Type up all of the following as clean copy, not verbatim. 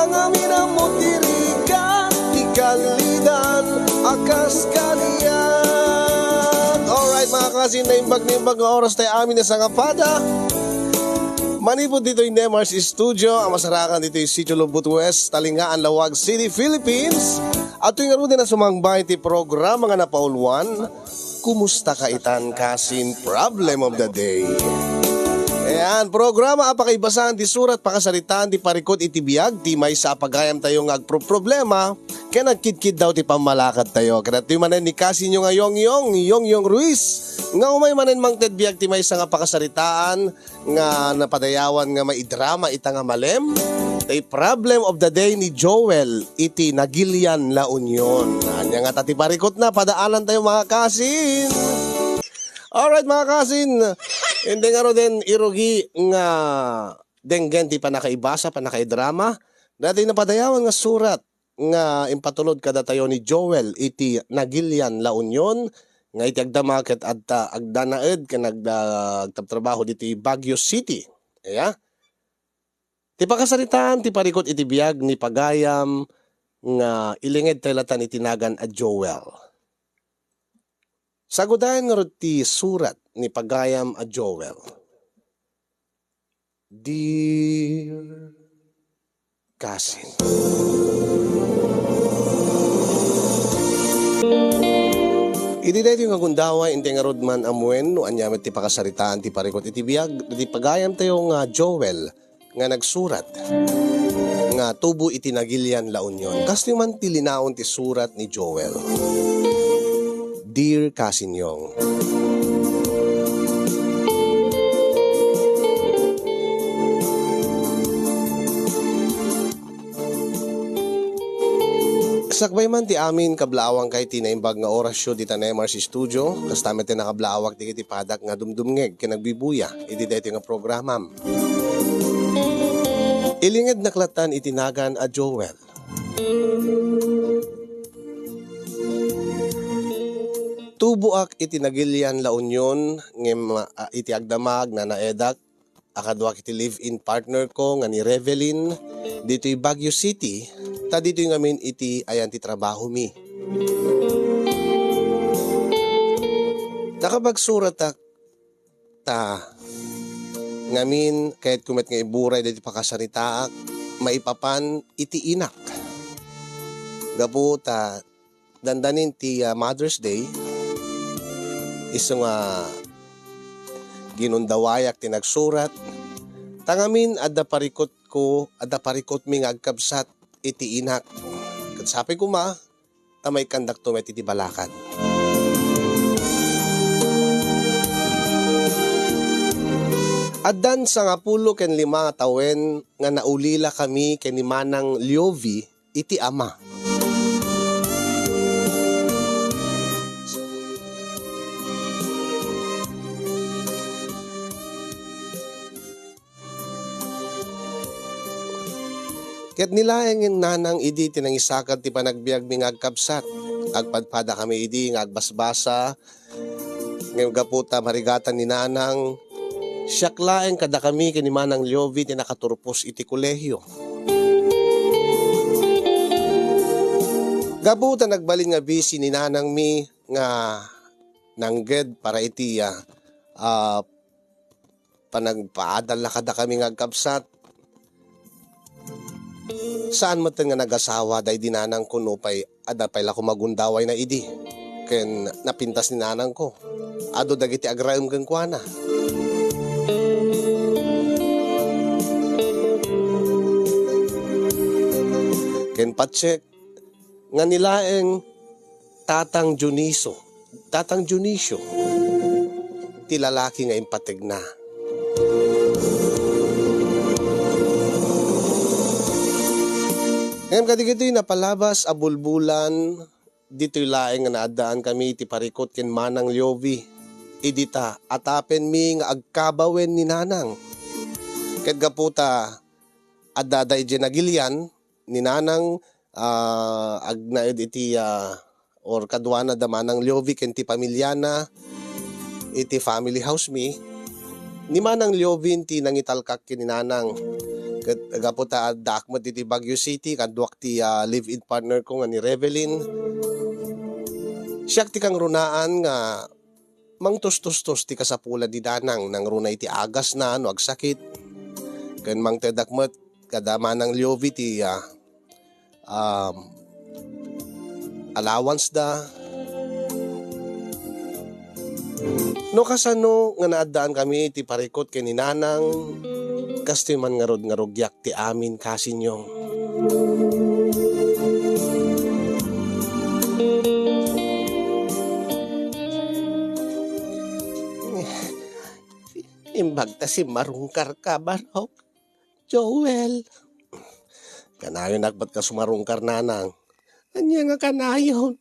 ngamin ang mutirikan, ikalidan, akas kaniyan. Alright mga kasin, naimbag ng oras tayo amin na sangapada. Manipod dito yung Nemars Studio. Ang masarakan dito yung Sitio Lubut West, Talingaan, Lawag City, Philippines. At yung nga din na sumangbay ti programa nga napauluan. Kumusta ka itan kasin problem of the day? Ayan, programa apakaibasan di surat pakasaritaan di parikot iti biyag ti may sa pagayam tayo nga problema kaya nagkidkid daw ti pamalakad tayo. Kaya ti manen ni kasin nyo nga Yongyong Ruiz nga umay manen mang ted biyag ti may sa nga pakasaritaan nga napadayawan nga may drama ita nga malem. The problem of the day ni Joel iti Nagilian La Union. Anya nga tati parikot na padaanan tayo mga kasin. Alright mga kasin, hindi nga ro din irugi nga denggen ti panakaibasa, panakaidrama. Dati napadayawan nga surat nga impatulod kada tayo ni Joel iti Nagilian La Union nga iti agdamaket at agdanaed ka nagtrabaho diti Baguio City. Iya? Ti pakasaritaan ti parikot iti biyag ni pagayam nga ilinged telatan itinagan a Joel. Sagudayan nga ti surat ni pagayam a Joel. Dear Kasin. Iti dahil yung agundaway, hindi nga rodman amuen, no anyamet ti pakasaritaan ti parikot iti biyag, ti pagayam tayo nga Joel, nga nagsurat, nga tubo iti Nagilian La Union. Kasi man ti linaon ti surat ni Joel. Dear Kasinyong, sakbay man ti amin kablaawang kay tinaimbag nga orasyo di Nemars Studio. Kastamet ti nakablaawak ti kiti padak nga dumdumngeg kinagbibuya iti deti nga programam. Ilinged naklatan itinagan a Joel. Tubuak iti Nagilian La Union ngem iti agdamag na naedak akadwak iti live-in partner ko nga ni Revelyn dito yung Baguio City ta dito yung amin iti ayan ti trabaho mi. Nakapagsurat ta ngamin kahit kumet nga iburay dito pakasaritaak maipapan iti inak. Gapu ta dandanin ti Mother's Day iso nga ginundawayak ti nagsurat tangamin adda parikot mi nga agkabsat iti inak. Katsapi ko tamay kandak tumet iti balakan. Addan sa nga 15 tawen nga naulila kami ken ni Manang Liovi iti ama. Ket nilaeng yung nanang idi tinangisakad ti panagbiag mi nga agkabsat. Agpadpada kami idi nga agbasbasa. Ngayon gaputa marigatan ni nanang. Siyaklaeng kada kami kini Manang Liovi ti nakaturpos iti kolehyo. Gaputa nagbalin nga busy ni nanang mi nga nangged para iti panagpaadal na kada kami nga agkabsat. Saan mo nga nag-asawa dahi dinanang ko no pay adapay la ko magundaway na idi. Ken napintas ni nanang ko. Ado dagiti agraem ken kuana. Ken patsek nga nilaeng Tatang Junicio ti lalaki nga impatig na. Ngayon kadigito'y napalabas abulbulan dito'y laeng nga naadaan kami ti parikot ken Manang Liovi. Idita atapen mi nga agkabawen ni nanang. Ket gaputa addaday di Nagilian ni nanang agnaed iti or kadwana da Manang Liovi ken ti pamilyana iti family house mi. Ni Manang Liovi ti nangitalkak ken ni nanang. Kat agaputa dakmat iti Baguio City kadwak ti live-in partner ko nga ni Revelyn. Siyak ti kang runaan nga mangtustos-tos ti kasapulan di danang nang runa iti agas na ano agsakit. Ken mang tedakmat kadama ng Liovi ti allowance da. No kasano nga naadaan kami ti parikot ken ni nanang kastoy man nga rugyak ti amin kasinyo. Imbag ta si marungkar ka barok, Joel. Kanayon akbat ka sumarungkar nanang. Anya nga kanayon.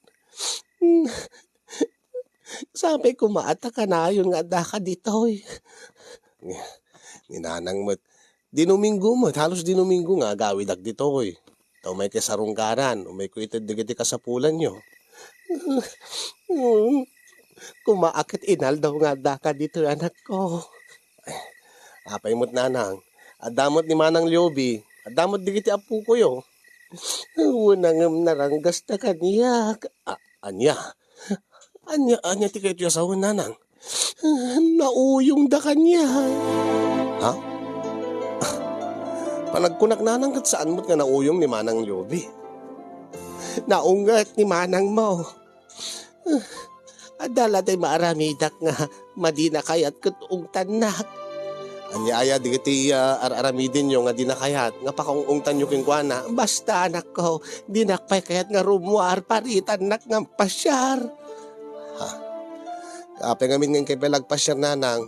Sabi ko maata kanayon nga daka ditoy. Ninanang mo't dinuminggo mo't halos dinuminggo nga gawid ak ditoy. Taw may kasarungkaran, umay ko itid digiti kasapulan nyo. Kumaakit inal daw nga daka dito anak ko. Apay mo't nanang, adamot ni manang Liobi, adamot digiti apu ko yo. Unang naranggas na kaniya. Anya ti kayo tiyo sa nanang. Nauyong da kanya. Ha? Panagkunak nanang kat saan mo't nga nauyong ni manang Liobi? Naungat ni manang mo. Adala tay maaramidak nga madina kayat kat ungtanak. Anya digiti aramidin nyo nga di na kayat nga pakaungtan nyo kingkwana. Basta anak ko, di nakpay kayat nga rumuar paritan nak nga pasyar. Ha? Kapay ngamin nga kay pelagpasyar nanang.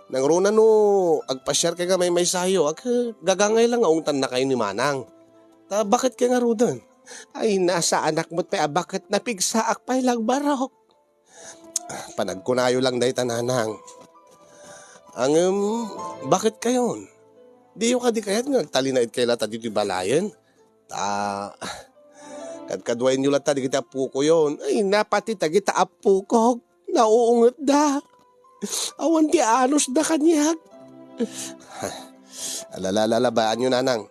Nang runa no, agpasyar kay nga may sayo, gagangay lang nga ungtan na kayo ni manang. Ta bakit kay nga rudan? Ay nasa anak mo't pa bakit napigsaak pa'y lagbarok. Panagkunayo lang dahi tananang. Bakit kayon? Di yung kadi kayat nga talinait kay lata dito balayan. Kadkadwain nyo lata di kita apuko yon. Ay napati tagita apuko. Nauungot da. Awan di anos da kanyag. Alalalabaan nyo nanang.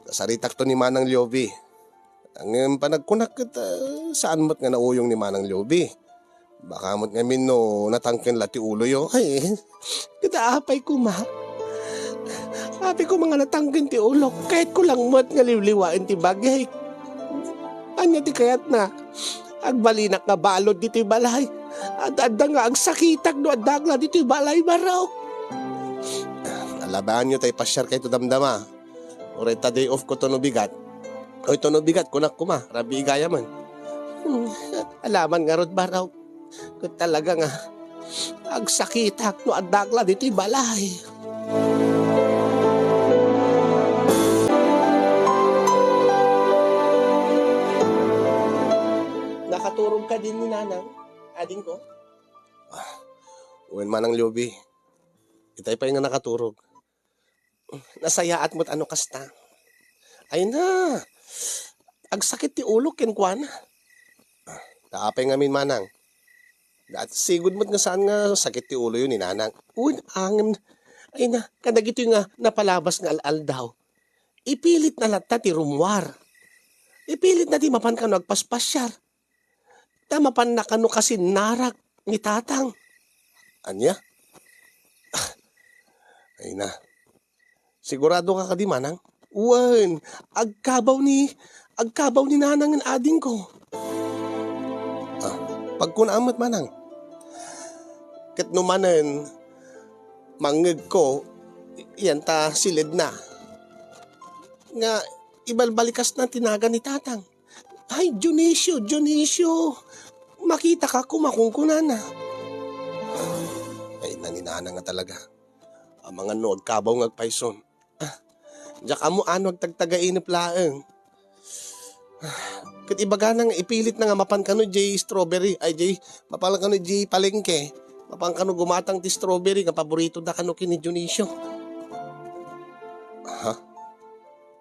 Kasaritak to ni manang Liobi. Ang panagkunak kita saan mo't nga nauyong ni manang Liobi. Baka mo't ngamin no natangkin lati ulo yo. Ay, kita apay ko ma. Apay ko mga natangkin ti ulo. Kahit ko lang mo't nga liwliwain ti bagay. Anya ti kayat na. Agbalinak nga balod dito'y balay. At adda nga agsakitak no adagla dito'y balay baraw. Alabaan nyo tayo pasyar kayo to damdama. Oreta day off ko to no bigat. O ito no bigat kunak ko ma. Rabi igaya man. Alaman nga rod baraw. Kung talaga nga, agsakitak no adagla dito'y balay. Nakaturog ka din ni nanang, ading ko? Uwan manang Liobi, itay pa yung nga nakaturog. Nasayaat mo't ano kasta. Ay na, agsakit ti ulo kenkwana. Kaapay ngamin manang. At sigud mo't nga saan nga sakit ti ulo yun ni nanang. Uy, angin. Ay na, kanagito yung nga napalabas nga al daw. Ipilit na lata ti rumwar. Ipilit na ti mapan ka no agpaspasyar. Tamapan na kano kasi narak ni tatang. Anya? Ay na. Sigurado ka di manang? Uwan, agkabaw ni nanang ang ading ko. Pagkunaamat manang. Kat numanan, mangeg ko, yan ta silid na. Nga, ibalbalikas na tinaga ni tatang. Ay, Dionisio, makita ka kumakungkunan na. Ay, naninana nga talaga. Ang mga nood kabaw ngagpayson. Diyak mo ano agtagtagainip laeng. Kat ibaga nang ipilit na nga mapan kano jay strawberry, ay jay mapalang kano jay palengke. Mapang kano gumatang ti strawberry nga paborito da kano kini Dionisio. Ha?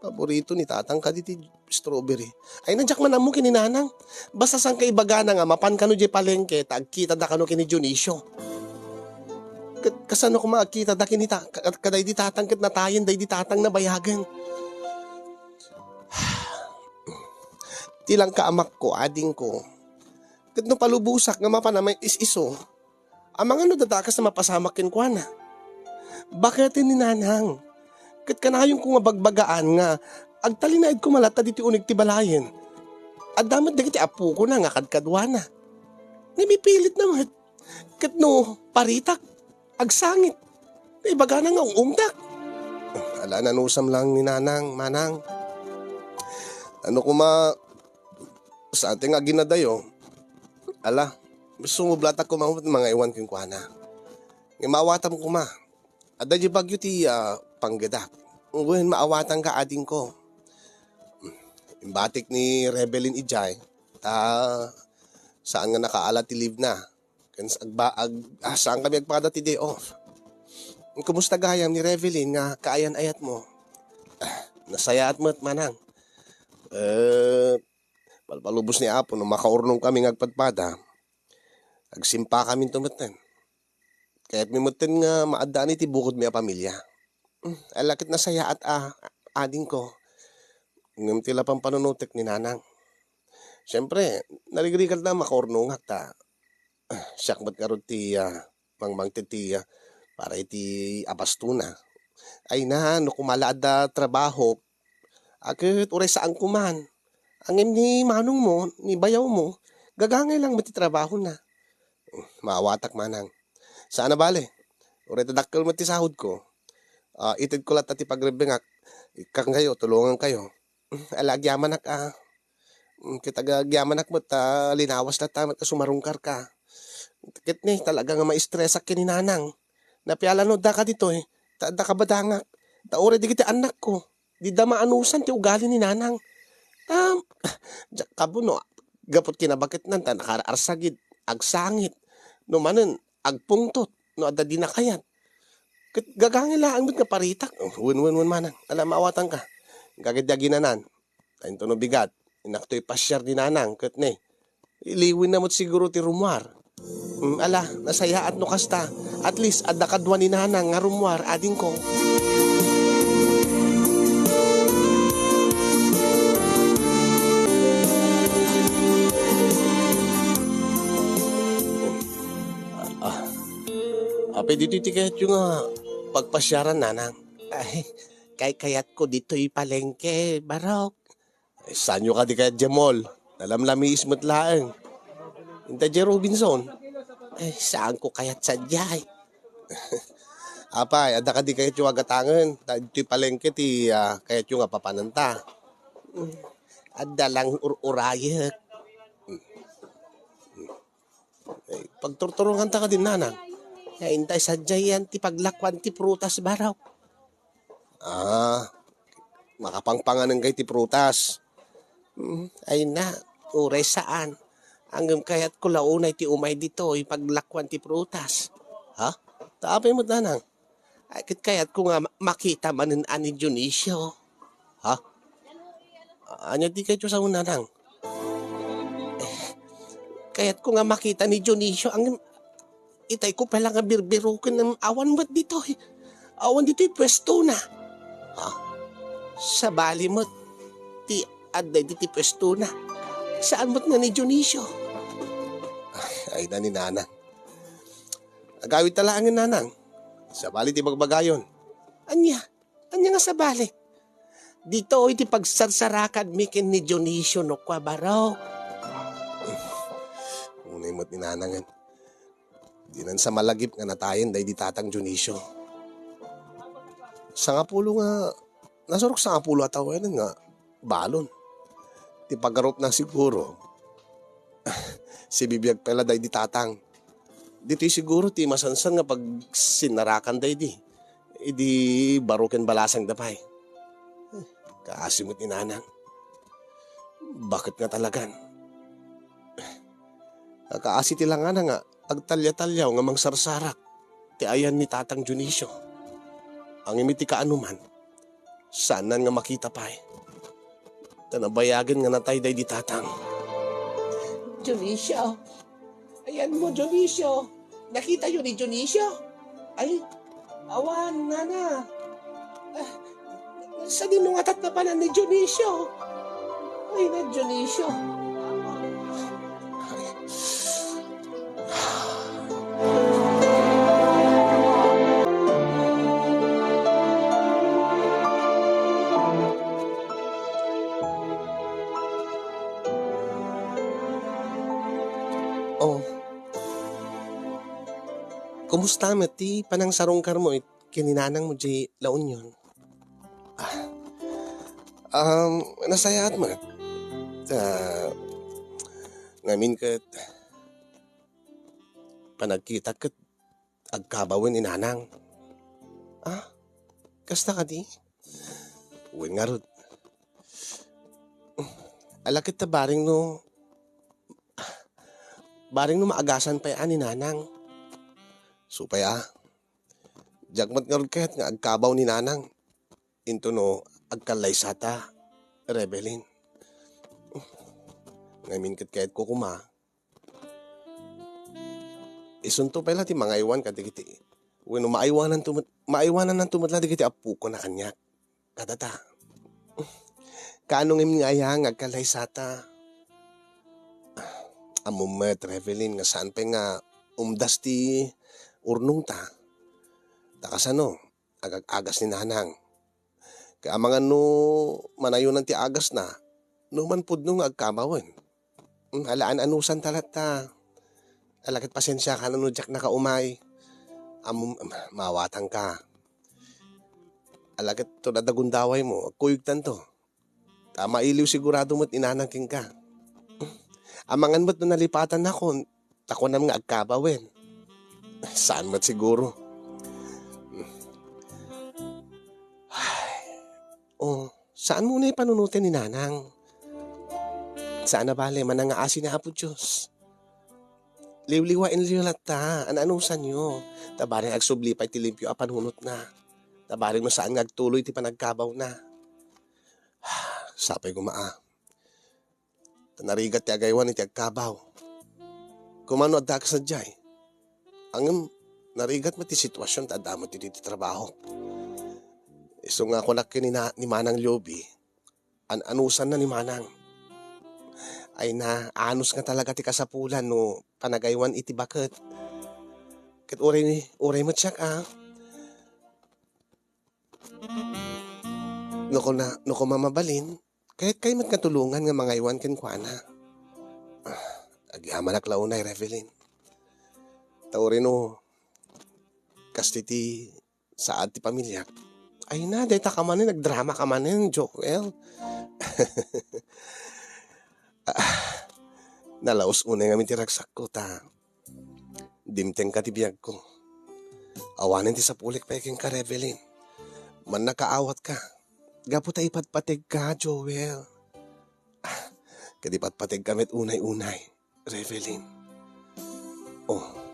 Paborito ni tatang ka diti strawberry. Ay nandiyak man mo kini nanang. Basta sang kaibaga na nga mapan kano jay palengke tagkita da kano kini Dionisio. Kasano ko makakita dakin kaday di tatang kat natayan day di tatang na bayagan. Tilang kaamak ko, ading ko. Kat no palubusak nga mapanamay is-iso. Amang ano dadakas na mapasamakin ko na. Bakit ni nanang? Kat kanayong ko nga bagbagaan nga. Agtalinaid ko malata diti unig ti balayen. At damat dagiti apo ko na nga kadkadwana. Namipilit naman. Kat no paritak. Agsangit. Ibaga na nga umdak. Ala nanusam lang ni nanang, manang. Ano kuma sa ating aginadayo. Ala, sumublata ko mga iwan kong kuana. Ngayon ko ma. Ada di bagyo ti panggadak. Ngayon maawatan ka ading ko. Imbatik ni Rebelin Ijay. Saan nga nakaala ti leave na. Saan kami agpada ti day off. Kumusta gayam ni Revelin nga kaayan ayat mo? Nasaya at mo't manang. Palpalubos ni Apo nung makaurnong kami ngagpadpada. Agsimpa kami tumatan. Kaya't mimutin nga maadaan iti bukod mi a pamilya. Alakit nasaya at ading ko. Ngam tila pang panunutik ni nanang. Siyempre, narigrigal na makaurnong hakta. Siyakmat karot ti mangmang ti para iti apastuna. Ay na, no kumalaad da trabaho, akit uray saan kuman. Angin ni manong mo, ni bayaw mo, gagangay lang mati trabaho na. Maawatak manang. Saan na bale? Uray tadakkel mati sahod ko. Itid ko lat at ipagrebengak. Ikang kayo, tulungan kayo. Alagyaman kita gagyaman mo linawas na tamat sumarungkar ka. Kit ni talaga nga ma-stress ak kininanang. Napiala no da ka dito da ka badangak. Ure di kita anak ko. Di da maanusan ti ugali ni nanang. Kabuno, gapot kinabakit nan, nakararsagid, agsangit, no manen, agpungtot, no ada di nakayat. Gagangin lang nga paritak. Win manang, alam maawatan ka. Gagidaginanan, tayo no bigat, inakto'y pasyar ni nanang, kat ne, iliwin na mo't siguro ti rumwar. Ala, nasaya at no kasta, at least adda kadwa ni nanang nga rumwar, ading ko. Apay dito tikayat yung pagpasyaran nanang. Ay, kayat ko dito'y palengke, barok. Ay, saan nyo ka di kayat Jamol? Nalamlami ismat laang. Hinta di Robinson. Ay, saan ko kayat sadyay? Apay, ada ka di kayat yung agatangan. Dito'y palengke ti kayat yung papananta. Ada lang urayak. Ay, pagturturungan ta ka din nanang. Ay, intay sadyay yan ti paglakwan ti prutas baraw. Makapangpangan ng kay ti prutas. Ay na, uray saan? Hanggang kayat ko launay ti umay dito, paglakwan ti prutas. Ha? Taapay mo nanang. Ay, kayat ko nga makita manin ani Dionisio. Ha? Anya di kayo sa unanang? Kayat ko nga makita ni Dionisio, ang itay ko pala nga birbirukin ng awan mo't dito. Awan dito'y pwesto na. Ha? Sa bali mo't ti aday dito'y pwesto na. Saan mo't nga ni Dionisio? Ay na ni nanang. Agawit talaangin nanang. Sa bali ti magbagayon. Anya nga sa bali. Dito iti pagsarsarakan mikin ni Dionisio no kwa baraw. Unay mo't ni nanangan. Di nan sa malagip nga natayin day di tatang Dionisio. Sa nga pulo nga, nasurok sa nga pulo atawanan nga, balon. Di paggarot na siguro, si bibiyag pala day di tatang. Dito'y siguro ti masansan nga pag sinarakan day di. Idi baruken balasang dapay. Kaasimot ni nanang. Bakit nga talagan? Kaasi ti lang nga, agtalya-talyaw nga mangsarsarak, ti ayan ni tatang Dionisio. Ang imiti ka anuman, saanan nga makita pa Tanabayagin nga natay day di tatang. Dionisio, ayan mo Dionisio, nakita yun ni Dionisio? Ay, awan na na. Ah, sa dinungatat na pala ni Dionisio. Ay, na Dionisio. Oh, kumusta ti panang sarungkar mo kininanang mo di laon yun? Nasayaat mo. Uh, ngamin kat panagkita kat agkabawin inanang. Ah, kasta ka di? Uwin nga rod. Alakit ta baring no maagasan pa yan ninanang. Supay jagmat nga rod kahit nga agkabaw ni nanang. Into no, agkalay sata, rebelin. Ngamin kat kahit ko kuma. Isunto pala ti mga iwan ka digiti. When maiwanan ng tumatla digiti apu ko na kanya. Kadata. Kaano ngayon nga ayang agkalay sata. Amumet, rebelin nga saan pa nga umdas ti urnong ta. Takasano, agag-agas ni nanang. Kaya mga no manayunan ti agas na, no man pud nung agkamawan. Halaan anusan talat ta. Alakit pasensya ka na no jak nakaumay. Mawatang ka. Alakit to nadagundaway mo, kuyugtan to. Tama iliw sigurado mo't inanangking ka. Amangan mo't no nalipatan na ko, tako na mga agkabawin. Saan mo't siguro? Oh, saan mo na ipanunutin ni nanang? Saan na bale, manangaasi na apo Diyos. Liwliwain liwalat ta, ananusan nyo. Tabaring agsubli pa iti limpyo apanunot na. Tabaring no saan ngagtuloy ti panagkabaw na. Sapay ko Tanarigat ti agaywan iti agkabaw. Kumano adda ka sa jay. Ang narigat mo ti sitwasyon ta adda mo ti diti trabaho. Iso nga ko ni Manang Lyobi, anusan na ni Manang. Ay na, anos nga talaga ti kasapulan no panagaywan iti bakit. Kat uray mo tsak No ko mamabalin, kahit kayo matkatulungan nga mga iwan ken kuana. Agyamalak launay, Revelin. Taurin no, kastiti saad ti pamilya. Ay na, dahil ka manin, nagdrama ka manin, Joel. Nalaos unay ngamin tiragsak ko, dimteng ka tibiyag ko. Awanin ti sa pulik pa iking ka, Revelin. Man nakaawat ka. Gapo ta ipatpatig ka, Joel. Kadipatpatig kamit unay-unay, Revelin. Oh.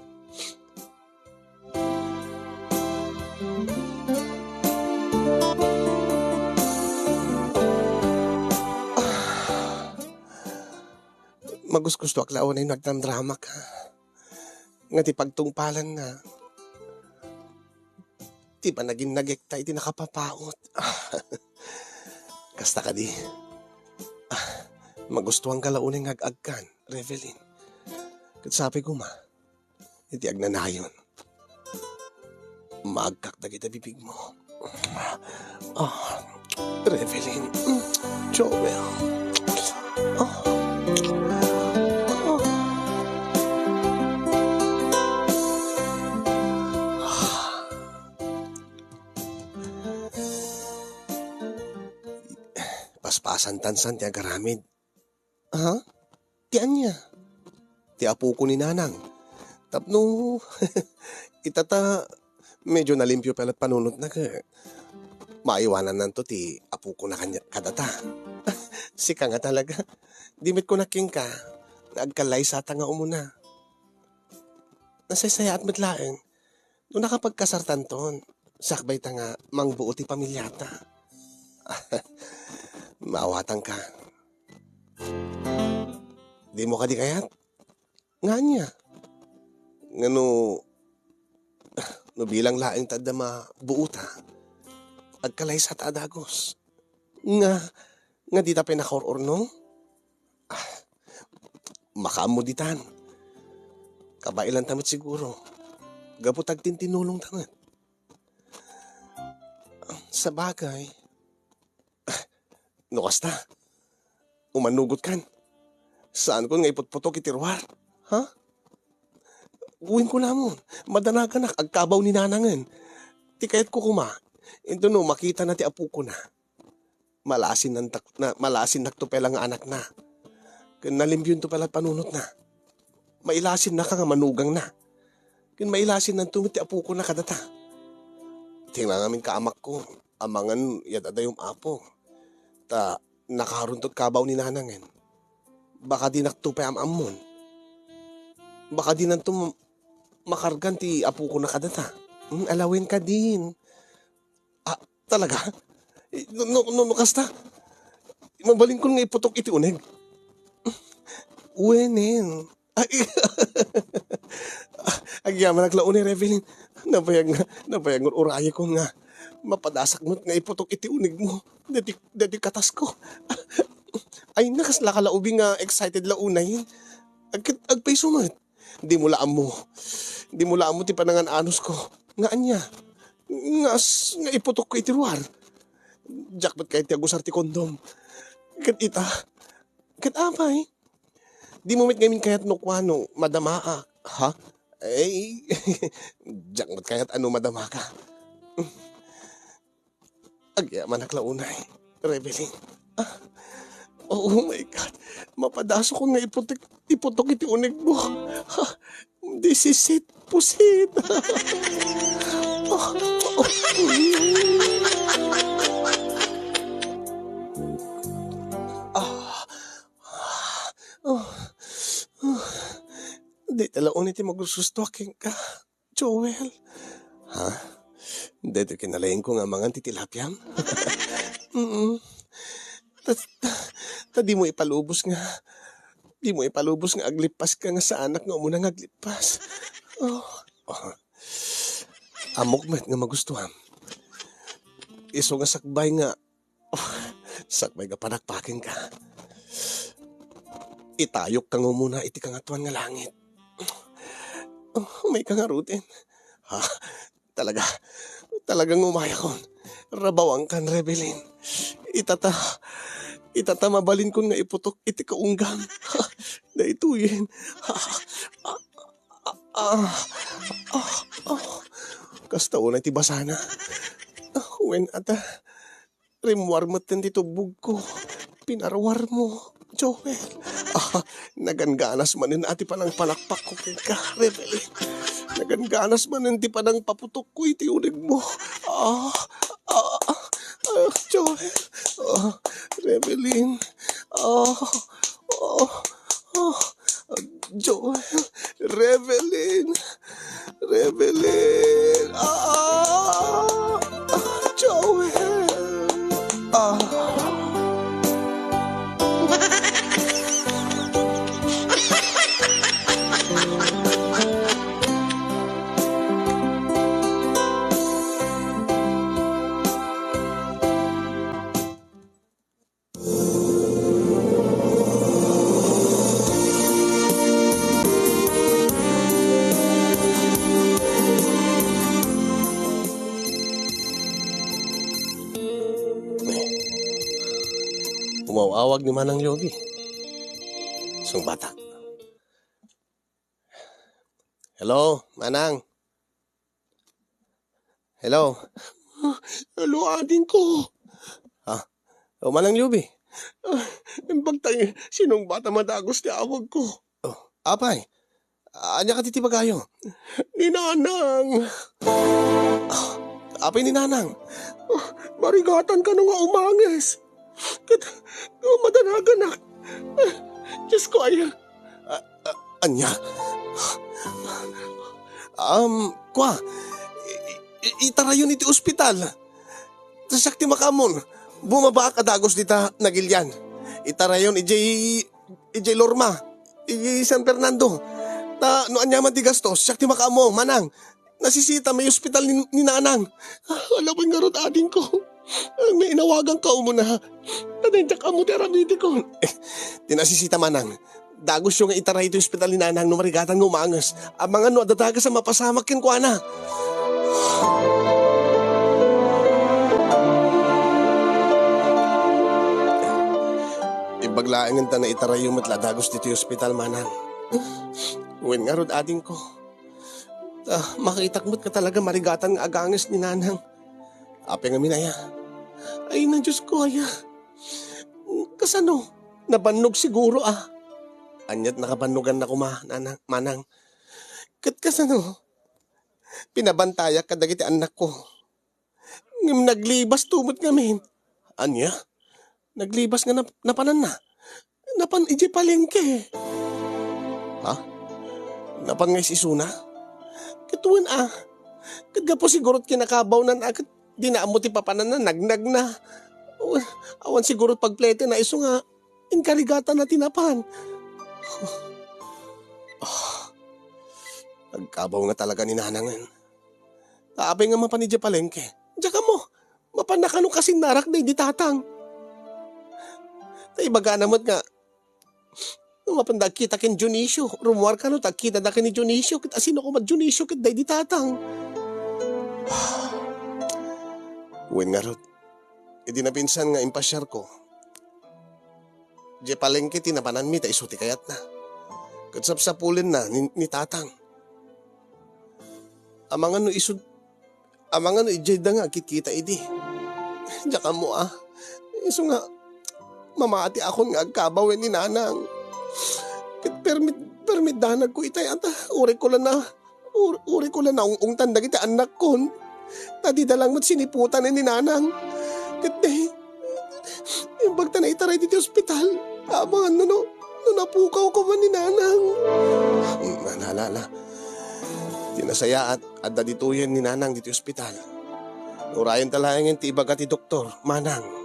Magus-gusto aklaw na yung nagtandrama ka. Nga ti pagtungpalan na. Ti ba naging nagekta iti nakapapaot. Kasta ka di. Magustuhan ka launin ngag-agkan, Revelin. Katsabi ko iti agnanayon. Maagkakda kita bibig mo. Revelin. Joel. Paspasan tansan ti agaramid. Tian niya. Ti apo ko ni nanang. Tapno, itata, medyo nalimpyo pelat panunot na ka. Maiwanan nanto ti apo ko na kanya kadata. Sika nga talaga. Dimit ko na king ka. Nagkalay sa nga umuna. Nasasaya at matlaeng. Nung nakapagkasartan ton, sakbay ta nga mangbuo ti pamilyata. Maawatan ka. Di mo ka di kayat? Nga niya. Ngano, No bilang laing tadama buuta. Agkalay sa taadagos. Nga di ta pinakaorornong. Makamuditan. Kabailan tamit siguro. Gaputag tintinulong tangan. Sa bagay, no kasta, umanugot kan. Saan ko nga iputputok itirwar? Ha? Uwin ko namon, madanagan agkabaw ni nanangan. Ti kayat ko kuma, ito no, makita na ti apu ko na. Malasin nagtupela nga anak na. Nalimbyon to pala panunot na. Mailasin na ka nga manugang na. Mailasin na tumiti apu ko na kadata. Tingnan namin kaamak ko, amangan yadada yung apo. Ta nakaruntot kabaw ni nanangan. Baka di naktupay amon. Baka di nanto makargan ti apu ko na kadata. Alawin ka din. Talaga? No kasta? Mabalin ko nga iputok iti uneg. Uwenen. Agyaman naglaon ni Revelin. Nabayag nga uraya ko nga. Mapadasak mo't nga iputok iti unig mo. Dati katas ko. Ay nakas lakalaubing nga excited launay. Agpay sumat. Di mo laam mo ti panangan anos ko. Nga anya. Nga iputok ko iti ruar. Jakbat kahit ti agusar ti kondom. Kat apay. Di mo mit ngamin kayat nukwano, madama ka. Ha? Eh, jakmat kayat ano madama ka. Agyaman naklaunay. Reveling. Oh my God. Mapadaso ko nga iputok iti unig mo. This is it, pusit. Di talaon iti magsustuaking ka, Joel. Ha? Dito kinalayin ko nga mga titilapyam. Di mo ipalubos nga. Di mo ipalubos nga aglipas ka nga sa anak nga umunang aglipas. Amok met nga magustuhan. Iso nga sakbay nga. Sakbay nga panakpakin ka. Itayok ka nga muna iti kangatuan nga langit. May kangarutin. Ha? Talagang umaya kon. Rabawang kan Rebelin. Itata mabalin kon nga iputok iti kaunggan. Na ituyin. Kasta unay ti basana. When ata rimwar mo ti tubog ko. Pinarwar mo, Joel. Naganganas manin ati panang palakpak ko ka, Rebelin. Naganganas manin ti panang paputok ko iti unig mo. Joel. Rebelin. Joel. Rebelin. Joel. Umawawag ni Manang Yogi. Sung bata. Hello, Manang. Hello. Hello, ading ko. O, Manang Yogi. Impagtay, sinong bata madagos ti awag ko? Apay, anya ka titibagayo? Ni Nanang. Apay ni Nanang? Marigatan ka nung nga umangis. Madanagan. Diyos ko ay... Anya? Kwa, itarayon iti ospital. Tasak ti makamon, bumaba ka dagos dita nagilyan. Itarayon ijay Lorma, ijay San Fernando. No anyaman ti gastos, sak ti makamo, Manang. nasisita may ospital ni Nanang. Alam mo nga ron ading ko. May inawagan ka mo na. Nadadyak ka mo teramiti ko. Tinasisita manang. Dagos yung itaray ito ospital ni Nanang no marigatan ng umangas. Ang mga no adataga sa mapasamakin ko ana. Ibaglaangan ta na itaray yung matla dagos dito yung ospital manang. Uwin nga ron ading ko. Makitakmot ka talaga marigatan ng agangas ni Nanang. Ape nga minaya. Ay na Diyos ko aya. Kasano? Nabannog siguro Anyat nakabanugan na ko manang. Kat kasano? Pinabantaya ka dagiti anak ko. Ngim naglibas tumot ngamin. Anya? Naglibas nga napanan na. Napan iji palengke. Ha? Napan nga isuna? Katuan Kadga po sigurot kinakabaw na kat di na amo ti papanan na nagnag na. Awan sigurot pagplete na iso nga inkarigatan na tinapan. Nagkabaw nga talaga ni Nanangan. Taapay nga mapanidya palengke. Diyan ka mo, mapanakano kasing narak na hindi tatang. Taibaga naman nga, mapandag kita kin Dionisio. Rumuar ka no, tagkita na kin ni Dionisio. Kit asino ko mag-Dionisio kit day di tatang. Uwin nga rod, idinapinsan nga impasyar ko. Diyan palengke tinapanan mi, taisuti kayat na. Katsapsapulin na ni tatang. Amang ano ijay da nga kitkita idi. Diyan ka mo Iso nga, mamaati akon nga agkabawin ni Nanang. Kit permit danag ko itay uri ko lang na ungtan da kita anak ko. Nadidalang mo't siniputan ni Nanang. Kit yung bagta na itaray dito ospital. Abangan no napukaw ko man ni Nanang. Nalala. Tinasaya at dadituyan ni Nanang dito ospital. Urayan talayang ti ibaga ti doktor, Manang.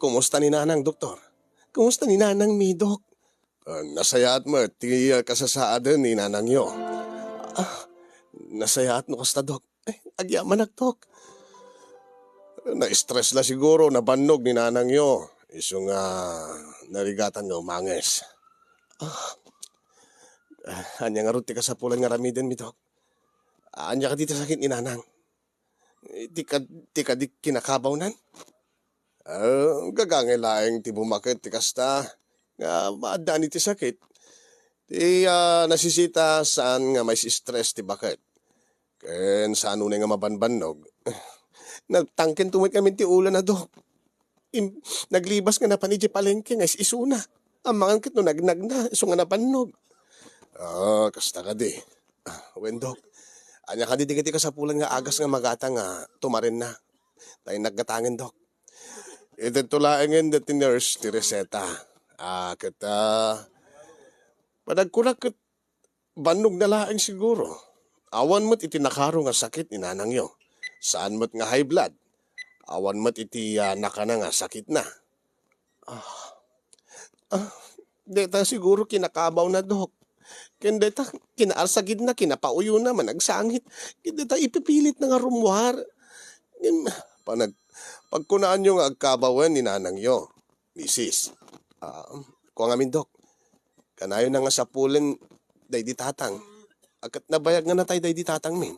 Kumusta ni Nanang, doktor? Kumusta ni Nanang, mi, dok? Nasayaat mo, ti kasasaadan ni Nanang yo. Nasayaat mo kasta, dok. Agyaman dok. Na-stress la siguro, nabannog ni Nanang yo. Iso nga narigatan nga umanges. Anya nga rin ti kasapulan nga ramiden mi, dok. Anya ka dito sakit ni Nanang. Di ka di kinakabaw nan? Gagangelaing ti bumakit ti kasta nga maadaan iti sakit. Ti nasisita saan nga may stress ti bakit. Ken saan unay nga mabanbannog. Nagtangken tumit kami ti ulan na dok. Naglibas nga napan iti palengke nga isuna. Ang mga kit no nagnag na iso nga napannog. Kasta ka di. Wendok. Anya ka di ka sa pulan nga agas nga magata nga tumarin na. Tayo naggatangin dok. Ito tulaangin na ti nurse ti reseta. Padagkunak kat bannog na laang siguro. Awan mo't iti nakaro nga sakit ni Nanang yo. Saan mo't nga high blood. Awan mo't iti nakana nga sakit na. Deta siguro kinakabaw na dok. Deta kinaarsagid na kinapauyo na managsangit. Deta ipipilit na nga rumwar. Pagkunaan nyo nga agkabawan ni Nanang yo, misis. Kung amin dok, kanayo na nga sa pulin, day di tatang. Akat nabayag nga na tayo day di tatang min.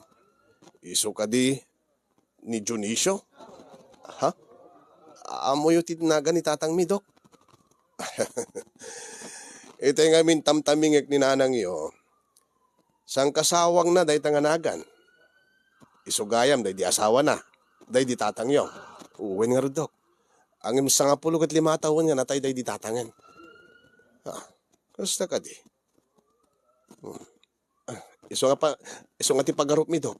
Iso ka di ni Dionisio? Ha? Amo yung titnaga ni tatang mi dok? Ito yung amin tamtamingik ni Nanang yo. Sang kasawang na day tanganagan. Isugayam day di asawa na. Day di tatang yo. Uwin nga rin, dok. Ang imsa nga 15 taon nga natay day di tatangan. Kasta ka di. Iso nga ti pagarup mi, dok.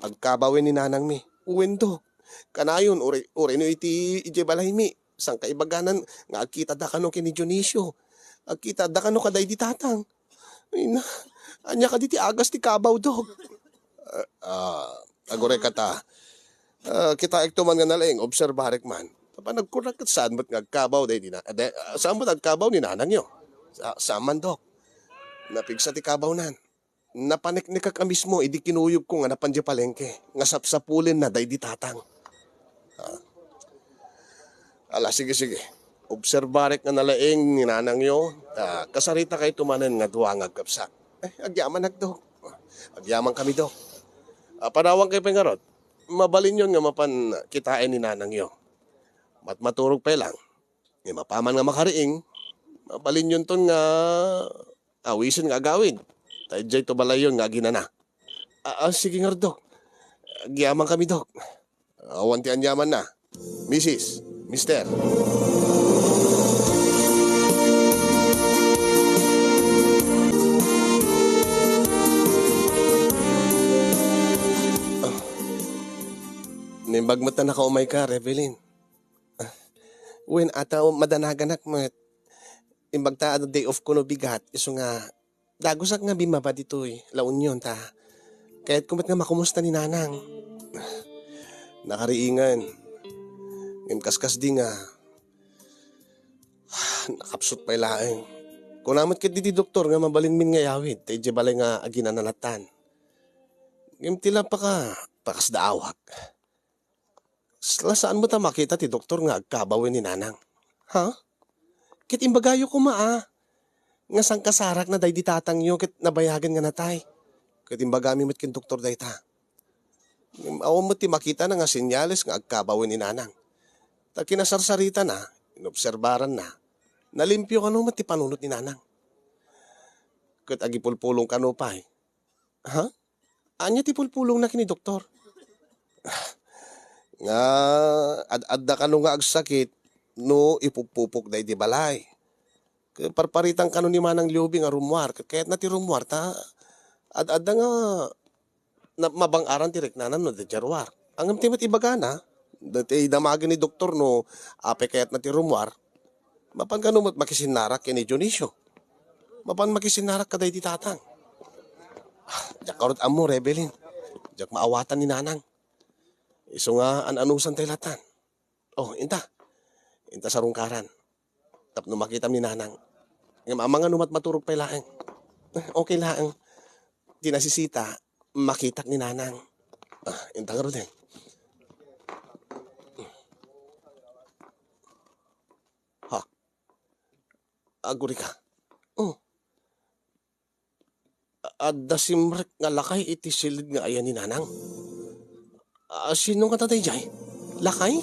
Agkabawin ni Nanang mi. Uwin, dok. Kanayon, uri no iti balay mi. Sang kaibaganan, nga agkita da kano kini Dionisio. Agkita da kano kaday di tatang. Anya ka di ti agas ti kabaw, dok. Agore kata. Kita ektuman nga nalang, obserbarek man. Tapa nagkurak at saan ba't nagkabaw day di na? Saan ba't nagkabaw ni nanang nyo? Saan dok? Napigsa ti kabaw nan. Napaniknik ka mismo, idi kinuyog ko nga napandya palengke. Nga sapsapulin na day di tatang. Ala, sige. Obserbarek nga nalaing ni nanang nyo. Kasarita kay tumanan nga duwang agkapsak. Agyaman nagdok. Agyaman kami dok. Panawang kay pengarot. Mabalin yun nga mapan kitain ni nanang nyo. Maturog pa lang. Mapaman nga makariing. Mabalin yun ton nga awisin nga agawin. Tayo dyan to balay yun nga ginana. Sige nga dok. Agyaman kami dok. Awanti ang yaman na. Mrs. Mister. Nimbagmat na nakaumay ka, Revelin. Wen ata madanaganak mo. Imbagta day off ko no bigat. Iso nga, dagosak nga bimaba dito laon yun ta. Kaya't kumat nga makumusta ni nanang. Nakariingan. Kaskas di nga. Nakapsot pa ilaing. Kung namat kit di doktor nga mabalin min nga yawid. Tayo balay nga aginananatan. Tila pa ka. Pakas daawak. Saan mo ta makita ti doktor nga agkabawin ni nanang? Ha? Kit imbagayo ko Nga sang kasarak na day di tatang yo kit nabayagan nga natay. Kit imbagami mo't kin doktor day ta. Awan mo ti makita na nga senyales nga agkabawin ni nanang. Ta kinasarsarita na, inobserbaran na, nalimpyo ka no ti panunot ni nanang. Kit agipulpulong ka no pa Ha? Anya ti pulpulong na kini doktor? Nga adda ka no nga agsakit no ipupupok day di balay. Parparitang ka no ni manang liubi nga rumwar. Kaya't na ti rumwar ta adda nga na mabang-aran ti reknanan no di jarwar. Ang timat ibaga na dati damagin ni doktor no ape kaya't na ti rumwar. Mapan ka no makisinarak kini Dionisio. Mapan makisinarak ka day di tatang. Diyak karot amo Rebelin. Diyak maawatan ni nanang. Iso nga anusan tayo latan. Inta sa rungkaran. Tapno makita ni nanang. Nga mga numat maturog pa ilaang. Okay laang. Di nasisita, makita ni nanang. Inta nga rin. Ha? Aguri ka. Adda simrek nga lakay iti silid nga ayan ni nanang. Sino ka tatay jay? Lakay?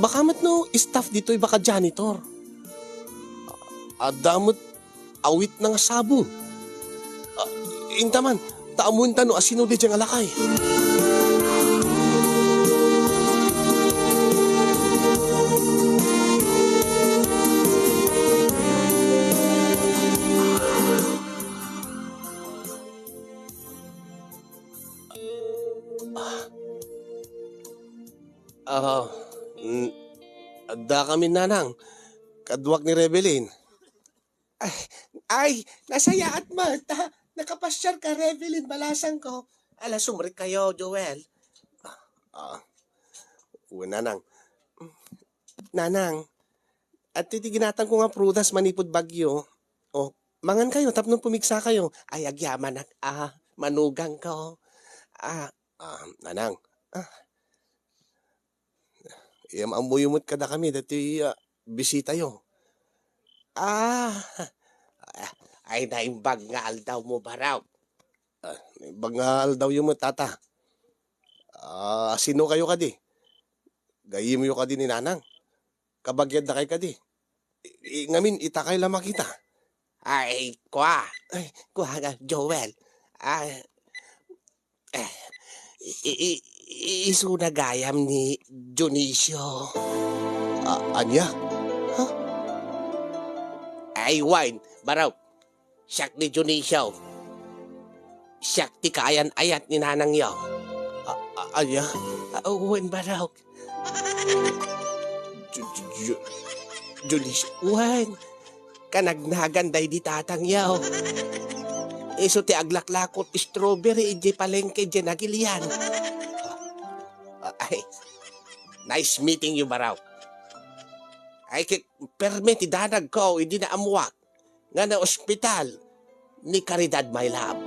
Baka mat no, staff dito'y baka janitor. Adamot, awit na nga sabong. Intaman, taamuin ta no, asino di dyan nga lakay. Adda kami nanang, kadwak ni Rebelin. Ay, nasayaat mo. Nakapasyar ka, Rebelin, balasan ko. Ala, sumrik kayo, Joel. Nanang. Nanang, at titiginatan ko nga prudas manipod bagyo. Mangan kayo, tapno pumiksa kayo. Ay, agyaman manugang ko. Nanang. Amuyumot kada kami, dati bisita yo. Ay naimbag nga aldaw mo baraw. Naimbag nga aldaw yung mo tata. Sino kayo kadi? Gayim yo kadi ni nanang. Kabagyad na kay kadi. Ngamin, itakay lang makita. Ay, kwa nga, Joel. Isu na gayam ni Dionisio. Anya? Ha? Ay, wine. Baraw. Siyak ni Dionisio. Siyak ti kaayan-ayat ni nanang yaw. Anya? Wine, baraw. Dionisio. Wine. Kanagnagan day di tatang yaw. Iso ti aglaklakot strawberry ije palengke ije nagilian. Ay, nice meeting you, Baraw. Ay, perme ti danag ko, hindi na amuak. Nga na ospital, ni Caridad, my love.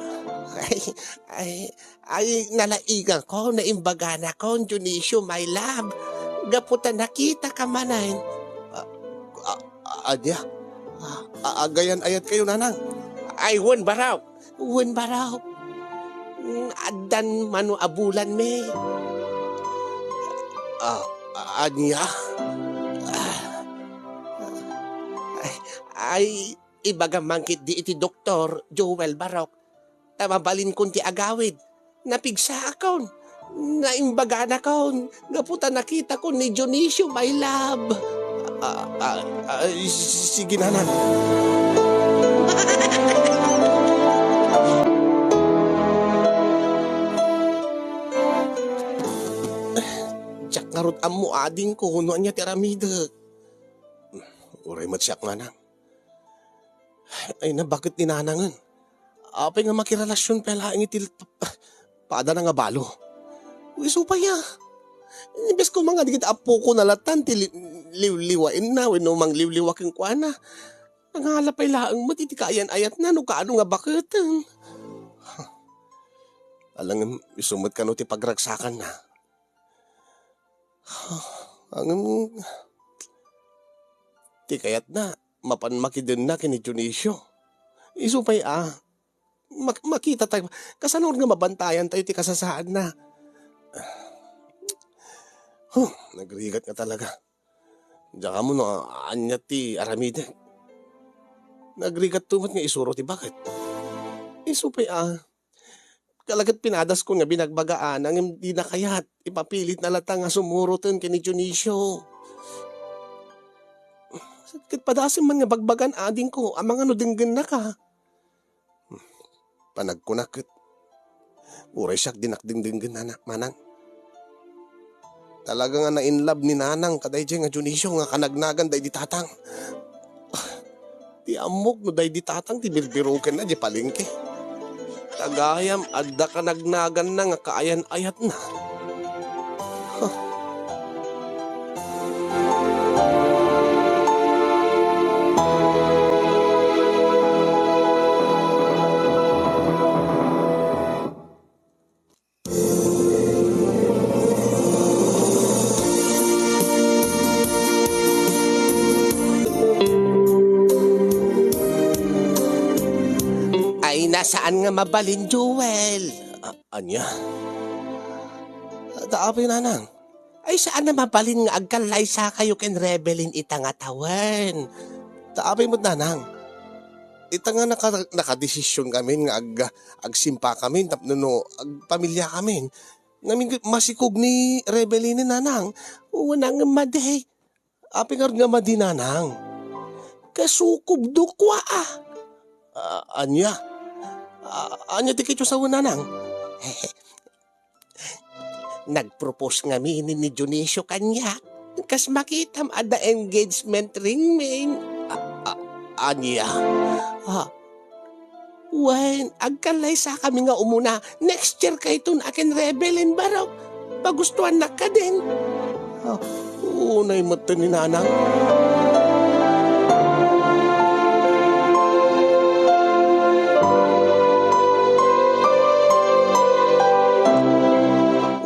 Ay, nalaigan ko, naimbaga na ko, Dionisio, my love. Gaputa nakita ka manayin. Adya, agayan ayat kayo nanang. Ay, wen Baraw. Wen Baraw. Adan mano abulan me. Anya, Ay, ibaga mangkit di iti Doktor Joel Barok. Tamabalin kong ti agawid. Napigsa akon. Naimbaga na kon. Gaputa nakita ko ni Dionisio, my love. sige nanang. Tsak ngarot amu ading ko, no anya ti aramida. Uray matsyak nanang. Ay na, bakit ninanangan? Apay nga makirelasyon pala ang itil pada na nga balo. Wiso pa ya. Ibes ko mga digit apo ko nalatan ti liwliwain na wenno mang liwliwaking kuana. Nangalapay laang matitikayan ayat na no kaano nga bakit. Alang isumot ka no ti pagragsakan na. Ang ti kayat na mapanmakidin na kini Dionisio. Isupay makita tayo. Kasanor nga mabantayan tayo ti kasasaan na. Nagrigat nga talaga. Diyan mo no, anya ti aramide. Nagrigat tumat nga isuro ti bakit. Isupay kalagat pinadas ko nga binagbagaan ang hindi na kayat. Ipapilit na lata nga sumurutin kini Dionisio. Sakit padasin man nga bagbagan ading ko, amang ano dinggan na ka. Panagkunakit. Uray siyak dinakdingdinggan na manang. Talaga nga na-inlove ni nanang kaday nga Dionisio nga kanagnagan day di tatang. Ti amok no day di tatang ti bilbiruken na di palengke. Tagayam adda kanagnagan na nga kaayan-ayat na. Ay, nasaan nga mabalin, Joel? Anya? Taapay nanang. Ay, saan na mabalin nga agkalay sa kayo ken rebelin ita nga tawan? Taapay mo't nanang. Ita nga nakadesisyon kami nga agsimpa kami tapno agpamilya kami. Ngamin masikog ni rebelin ni nanang. Wala nga maday. Apay nga madi nanang. Kasukob dukwa Anya? Anya ti kityo sa nanang? Nagpropose nga ni Dionisio kanya. Kas makitam ada engagement ring main. Anya? Wen, agkalay sa kami nga umuna. Next year kay itun akin rebelin Baraw. Pagustuhan na ka din. Unay mo ni nanang.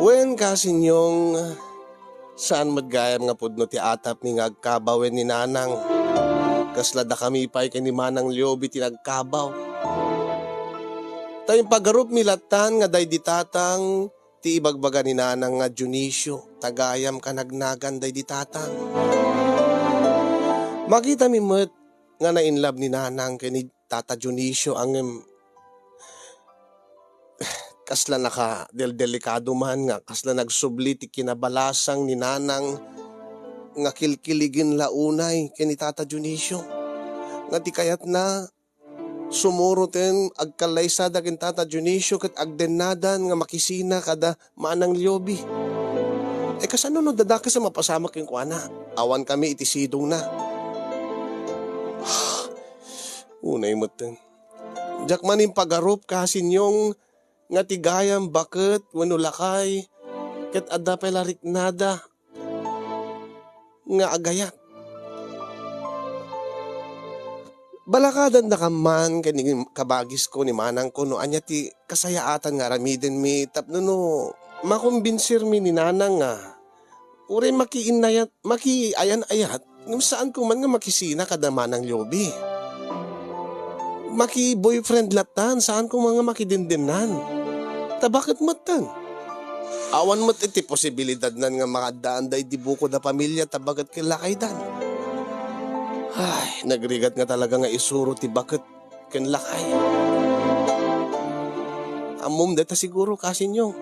Wen kasinyong saan madgayam nga pudno ti atap ni ngagkabawen ni nanang. Kaslada kami pa'y kay ni Manang Liobi ti nagkabaw. Tayong pagarup milatan nga day ditatang ti ibagbaga ni nanang nga Dionisio. Tagayam ka nagnagan day ditatang. Makita mi met nga na-inlove ni nanang kay ni Tata Dionisio ang kasla naka delikado man nga kasla nagsubli ti kinabalasang ni nanang nga kilkiligin launay kini Tata Dionisio nga ti kayat na sumurutin agkalaysa ken Tata Dionisio ket agdenadan nga makisina kada Manang Liobi. Kasano no dadaka sa mapasama king kuana awan kami iti sidong na. Unay moten Jak maning pagarup kasin yung nga tigayam bakit wanulakay ket adda pala riknada nga agayat. Balakadan na kaman kani kabagis ko ni manang ko no anya ti kasayaatan nga ramiden mi tapno no makumbinsir mi ni nanang nga uri makiayan-ayat ngam saan ko man nga makisina kada manang lobi. Maki boyfriend latan saan ko mga makidindinan. Ta bakit matan? Awan mo't iti posibilidad nan nga makadaan day di buko da pamilya ta bakit kilakay dan. Ay, nagrigat nga talaga nga isuro ti bakit ken lakay. Amom deta siguro kasin yung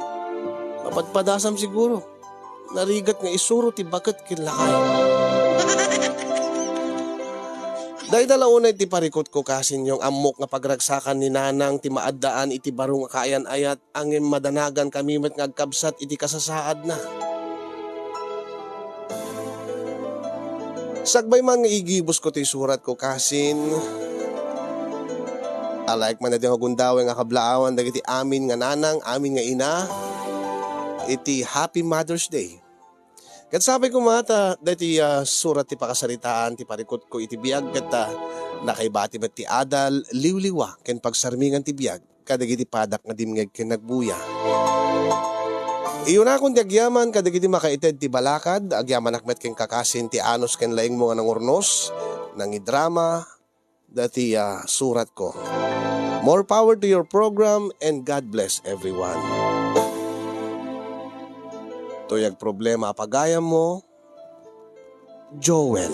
mapadpadasam siguro. Narigat nga isuro ti bakit ken lakay. Dahil dalauna iti parikot ko kasin yung amok nga pagragsakan ni nanang ti maadaan iti barong kaayan ayat angin madanagan kami met ngagkabsat iti kasasaad na. Sagbay man nga igibos ko ti surat ko kasin. Alike man na di magundawe nga kablaawan dagiti amin nga nanang, amin nga ina. Iti Happy Mother's Day. Kat sabi ko mata, dati surat ti pakasaritaan, ti parikot ko iti biyag, kat nakaibati ba ti adal, liwliwa, ken pagsarmingan ti biyag, kadagiti padak nga dimngeg ken nagbuya. Iyon akong ti agyaman, kadagiti makaited ti balakad, agyaman akmet ken kakasin ti anos ken laing mga nangurnos, nangidrama, dati surat ko. More power to your program and God bless everyone. Tuyag problema pagayam mo, Joel.